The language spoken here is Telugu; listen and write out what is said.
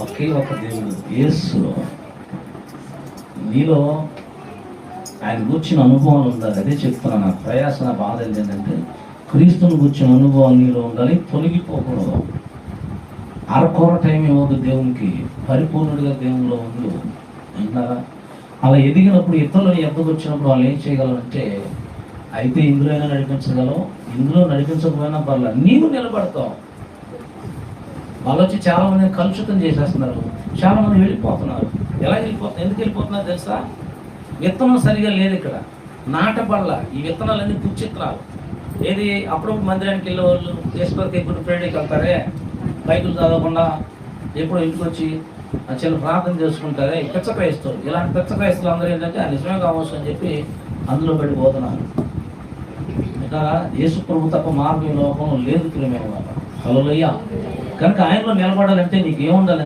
ఒకే ఒక దేవుడు యేసులో నీలో ఆయన కూర్చున్న అనుభవాలు ఉండాలి. అదే చెప్తున్నా, నా ప్రయాస, నా బాధ ఏంటంటే క్రీస్తుని కూర్చున్న అనుభవాలు నీలో ఉండాలి, తొలగిపోకూడదు. అరకొర టైం ఇవ్వదు దేవునికి, పరిపూర్ణుడిగా దేవునిలో ఉండు అంటున్నారా. అలా ఎదిగినప్పుడు ఇతరులను ఎద్దకు వచ్చినప్పుడు వాళ్ళు ఏం చేయగలరంటే, అయితే ఇందులోనే నడిపించగలవు, ఇందులో నడిపించకపోయినా పర్లేదు, నీవు నిలబడతావు. వాళ్ళు వచ్చి చాలా మందిని కలుషితం చేసేస్తున్నారు, చాలా మంది వెళ్ళిపోతున్నారు. ఎలా వెళ్ళిపోతున్నారు, ఎందుకు వెళ్ళిపోతున్నారు తెలుసా? విత్తనం సరిగా లేదు ఇక్కడ, నాటబల్ల. ఈ విత్తనాలన్నీ పుచ్చిత్రాలు. ఏది అప్పుడప్పుడు మందిరానికి వెళ్ళే వాళ్ళు తీసుకొస్తే ఇప్పుడు ప్రేడికి వెళ్తారే, బైకులు చదవకుండా ఎప్పుడు ఇంటికి వచ్చి చిన్న ప్రార్థన చేసుకుంటారే, పిచ్చక్రైస్తవులు. ఇలాంటి పిచ్చక్రైస్తవులు అందరూ ఏంటంటే నిజమే కావచ్చు అని చెప్పి అందులో పడిపోతున్నారు. ఇంకా యేసు ప్రభు తప్ప మార్గం లోపం లేదు ప్రియమైన వాళ్ళ. హల్లెలూయా. కనుక ఆయనలో నిలబడాలంటే నీకు ఏముండాలి?